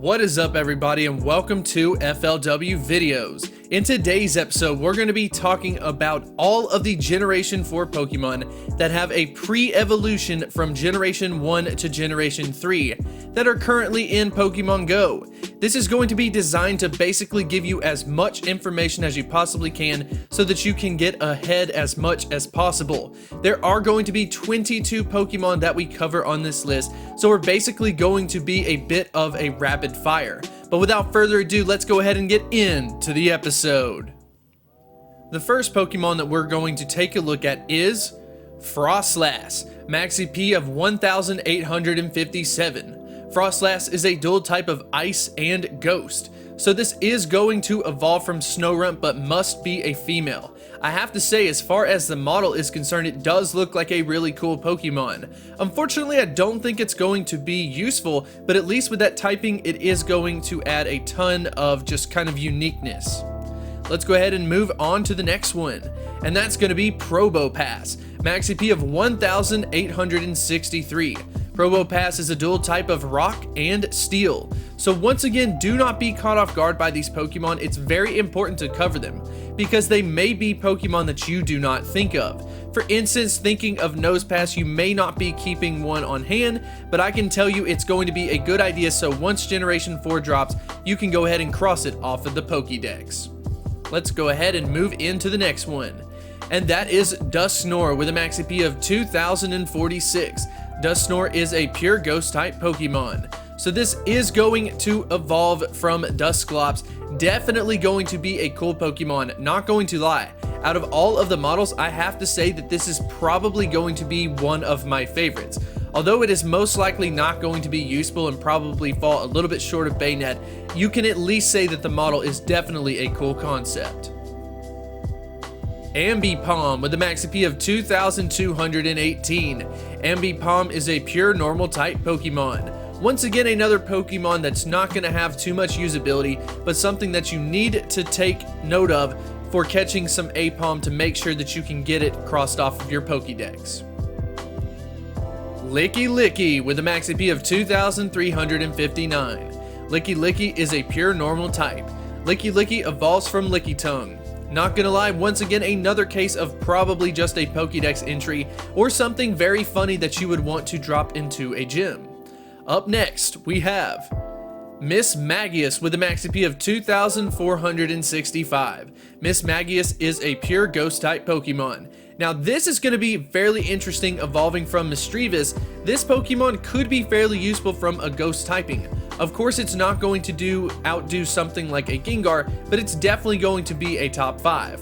What is up, everybody, and welcome to FLW Videos. In today's episode, we're going to be talking about all of the Generation 4 Pokemon that have a pre-evolution from Generation 1 to Generation 3 that are currently in Pokemon Go. This is going to be designed to basically give you as much information as you possibly can so that you can get ahead as much as possible. There are going to be 22 Pokemon that we cover on this list, so we're basically going to be a bit of a rapid fire. But without further ado, let's go ahead and get into the episode. The first Pokemon that we're going to take a look at is Froslass, Max EP of 1857. Froslass is a dual type of Ice and Ghost, so this is going to evolve from Snorunt but must be a female. I have to say, as far as the model is concerned, it does look like a really cool Pokemon. Unfortunately, I don't think it's going to be useful, but at least with that typing, it is going to add a ton of just kind of uniqueness. Let's go ahead and move on to the next one, and that's going to be Probopass, Max EP of 1863. Probopass is a dual type of Rock and Steel. So once again, do not be caught off guard by these Pokemon. It's very important to cover them because they may be Pokemon that you do not think of. For instance, thinking of Nosepass, you may not be keeping one on hand, but I can tell you it's going to be a good idea, so once Generation 4 drops, you can go ahead and cross it off of the Pokédex. Let's go ahead and move into the next one, and that is Dusknoir with a Max EP of 2046. Dusknoir is a pure Ghost type Pokemon, so this is going to evolve from Dusclops. Definitely going to be a cool Pokemon, not going to lie. Out of all of the models, I have to say that this is probably going to be one of my favorites. Although it is most likely not going to be useful and probably fall a little bit short of Baynet, you can at least say that the model is definitely a cool concept. Ambipom with a Max EP of 2218. Ambipom is a pure normal type Pokemon. Once again, another Pokemon that's not going to have too much usability, but something that you need to take note of for catching some Apom to make sure that you can get it crossed off of your Pokédex. Lickilicky with a Max EP of 2359. Lickilicky is a pure normal type. Lickilicky evolves from Lickitung. Not gonna lie, once again, another case of probably just a Pokédex entry or something very funny that you would want to drop into a gym. Up next, we have Mismagius with a Max EP of 2465. Mismagius is a pure Ghost type Pokemon. Now this is going to be fairly interesting evolving from Misdreavus. This Pokemon could be fairly useful from a Ghost typing. Of course, it's not going to outdo something like a Gengar, but it's definitely going to be a top 5.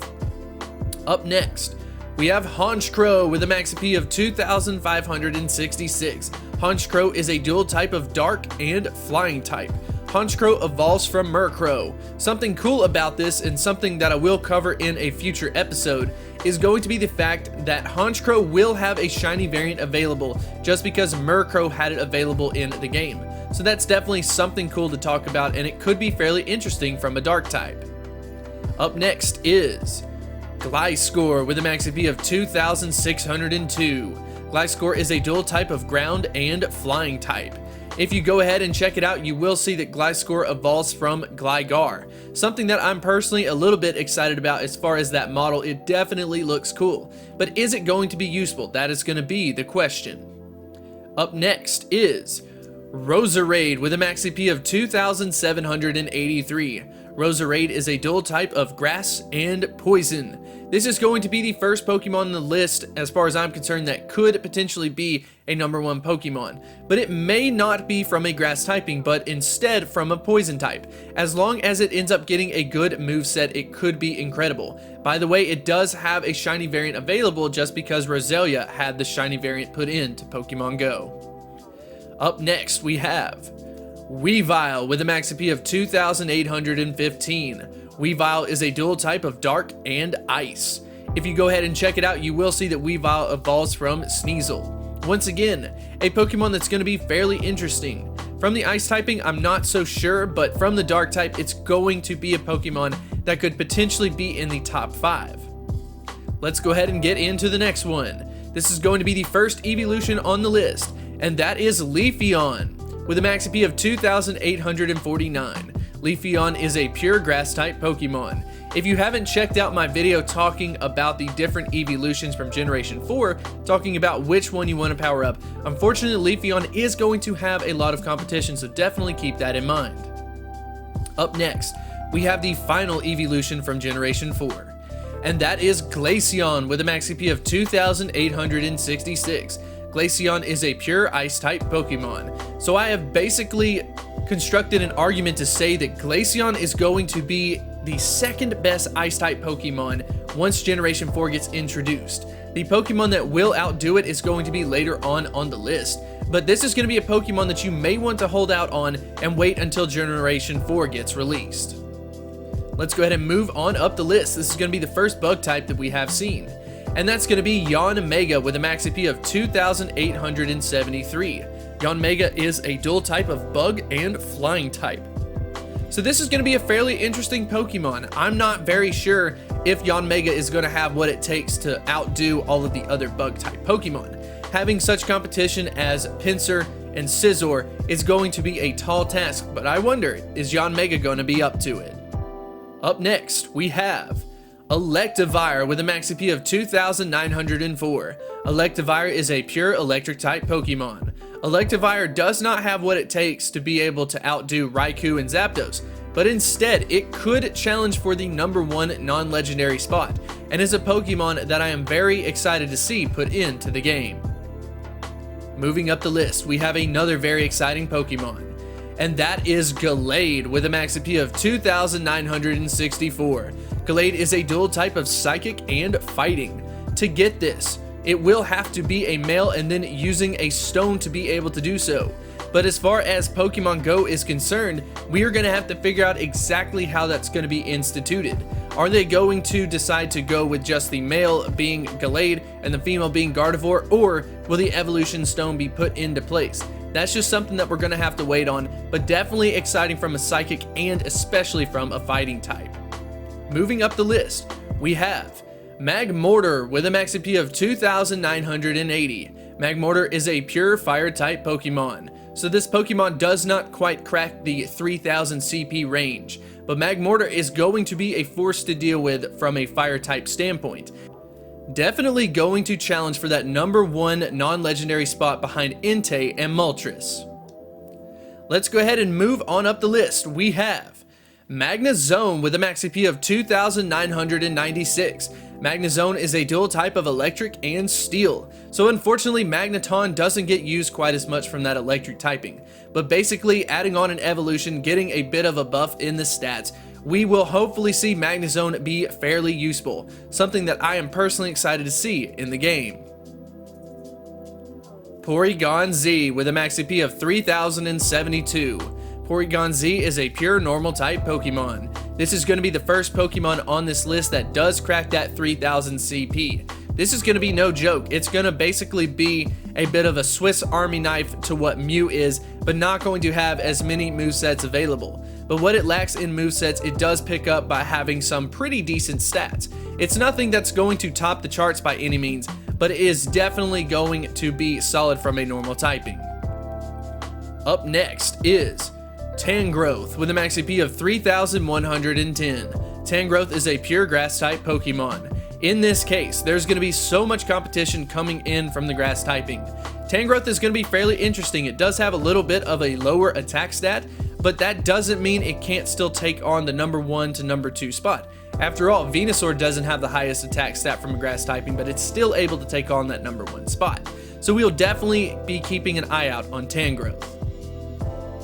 Up next, we have Honchkrow with a Max EP of 2566. Honchkrow is a dual type of Dark and Flying type. Honchkrow evolves from Murkrow. Something cool about this, and something that I will cover in a future episode, is going to be the fact that Honchkrow will have a shiny variant available just because Murkrow had it available in the game. So that's definitely something cool to talk about, and it could be fairly interesting from a Dark type. Up next is Gliscor with a Max EP of 2602. Gliscor is a dual type of Ground and Flying type. If you go ahead and check it out, you will see that Gliscor evolves from Gligar, something that I'm personally a little bit excited about as far as that model. It definitely looks cool, but is it going to be useful? That is going to be the question. Up next is Roserade with a Max EP of 2783. Roserade is a dual type of Grass and Poison. This is going to be the first Pokemon on the list, as far as I'm concerned, that could potentially be a #1 Pokemon. But it may not be from a Grass typing, but instead from a Poison type. As long as it ends up getting a good moveset, it could be incredible. By the way, it does have a shiny variant available just because Roselia had the shiny variant put into Pokemon Go. Up next, we have Weavile with a Max EP of 2815. Weavile is a dual type of Dark and Ice. If you go ahead and check it out, you will see that Weavile evolves from Sneasel. Once again, a Pokemon that's going to be fairly interesting. From the Ice typing, I'm not so sure, but from the Dark type, it's going to be a Pokemon that could potentially be in the top 5. Let's go ahead and get into the next one. This is going to be the first evolution on the list, and that is Leafeon. with a max AP of 2,849. Leafeon is a pure grass-type Pokemon. If you haven't checked out my video talking about the different evolutions from Generation 4, talking about which one you want to power up, unfortunately Leafeon is going to have a lot of competition, so definitely keep that in mind. Up next, we have the final evolution from Generation 4, and that is Glaceon with a max AP of 2,866. Glaceon is a pure Ice-type Pokemon, so I have basically constructed an argument to say that Glaceon is going to be the second best Ice-type Pokemon once Generation 4 gets introduced. The Pokemon that will outdo it is going to be later on the list, but this is going to be a Pokemon that you may want to hold out on and wait until Generation 4 gets released. Let's go ahead and move on up the list. This is going to be the first bug type that we have seen, and that's going to be Yanmega with a max AP of 2,873. Yanmega is a dual type of bug and flying type. So this is going to be a fairly interesting Pokemon. I'm not very sure if Yanmega is going to have what it takes to outdo all of the other bug type Pokemon. Having such competition as Pinsir and Scizor is going to be a tall task, but I wonder, is Yanmega going to be up to it? Up next, we have Electivire with a max AP of 2,904. Electivire is a pure electric type Pokemon. Electivire does not have what it takes to be able to outdo Raikou and Zapdos, but instead it could challenge for the #1 non-legendary spot, and is a Pokemon that I am very excited to see put into the game. Moving up the list, we have another very exciting Pokemon, and that is Gallade with a max AP of 2,964. Gallade is a dual type of Psychic and Fighting. To get this, it will have to be a male and then using a stone to be able to do so. But as far as Pokemon Go is concerned, we are going to have to figure out exactly how that's going to be instituted. Are they going to decide to go with just the male being Gallade and the female being Gardevoir, or will the evolution stone be put into place? That's just something that we're going to have to wait on, but definitely exciting from a Psychic and especially from a Fighting type. Moving up the list, we have Magmortar with a max AP of 2,980. Magmortar is a pure fire type Pokemon, so this Pokemon does not quite crack the 3,000 CP range, but Magmortar is going to be a force to deal with from a fire type standpoint. Definitely going to challenge for that #1 non-legendary spot behind Entei and Moltres. Let's go ahead and move on up the list. We have Magnezone with a max AP of 2,996. Magnezone is a dual type of electric and steel, so unfortunately Magneton doesn't get used quite as much from that electric typing, but basically adding on an evolution, getting a bit of a buff in the stats, we will hopefully see Magnezone be fairly useful, something that I am personally excited to see in the game. Porygon Z with a max AP of 3,072. Porygon Z is a pure normal type Pokemon. This is going to be the first Pokemon on this list that does crack that 3,000 CP. This is going to be no joke. It's going to basically be a bit of a Swiss Army knife to what Mew is, but not going to have as many movesets available. But what it lacks in movesets, it does pick up by having some pretty decent stats. It's nothing that's going to top the charts by any means, but it is definitely going to be solid from a normal typing. Up next is Tangrowth with a max AP of 3,110. Tangrowth is a pure grass type Pokemon. In this case, there's going to be so much competition coming in from the grass typing. Tangrowth is going to be fairly interesting. It does have a little bit of a lower attack stat, but that doesn't mean it can't still take on the #1 to #2 spot. After all, Venusaur doesn't have the highest attack stat from a grass typing, but it's still able to take on that #1 spot. So we'll definitely be keeping an eye out on Tangrowth.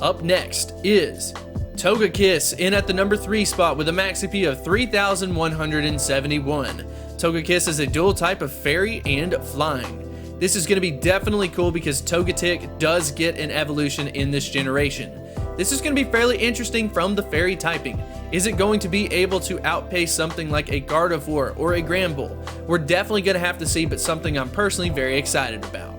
Up next is Togekiss in at the #3 spot with a max AP of 3,171. Togekiss is a dual type of fairy and flying. This is going to be definitely cool because Togetic does get an evolution in this generation. This is going to be fairly interesting from the fairy typing. Is it going to be able to outpace something like a Gardevoir or a Granbull? We're definitely going to have to see, but something I'm personally very excited about.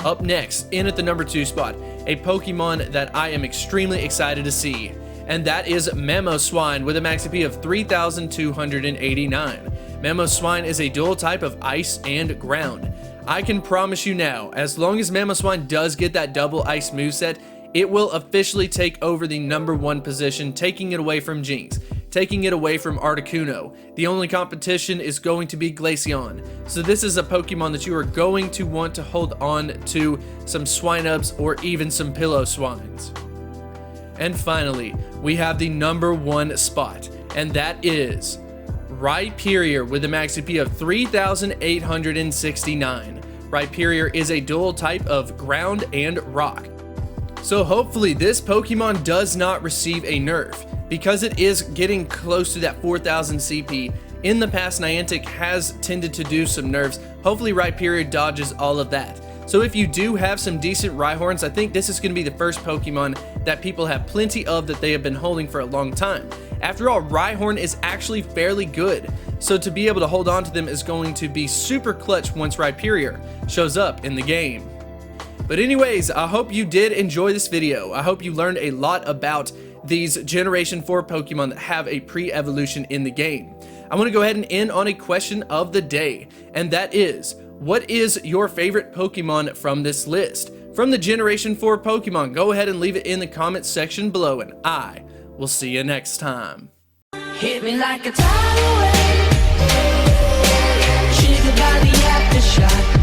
Up next, in at the #2 spot, a Pokemon that I am extremely excited to see, and that is Mamoswine with a max AP of 3,289. Mamoswine is a dual type of ice and ground. I can promise you now, as long as Mamoswine does get that double ice moveset, it will officially take over the #1 position, taking it away from Jinx, taking it away from Articuno. The only competition is going to be Glaceon. So this is a Pokemon that you are going to want to hold on to some Swinubs or even some Piloswines. And finally, we have the #1 spot, and that is Rhyperior with a max CP of 3,869. Rhyperior is a dual type of ground and rock. So hopefully this Pokemon does not receive a nerf, because it is getting close to that 4,000 CP. In the past, Niantic has tended to do some nerfs. Hopefully Rhyperior dodges all of that. So if you do have some decent Rhyhorns, I think this is going to be the first Pokemon that people have plenty of that they have been holding for a long time. After all, Rhyhorn is actually fairly good, so to be able to hold on to them is going to be super clutch once Rhyperior shows up in the game. But anyways, I hope you did enjoy this video. I hope you learned a lot about these Generation 4 Pokemon that have a pre-evolution in the game. I want to go ahead and end on a question of the day, and that is, what is your favorite Pokemon from this list? From the Generation 4 Pokemon, go ahead and leave it in the comments section below, and I will see you next time. Hit me like a tidal wave, triggered by the aftershock.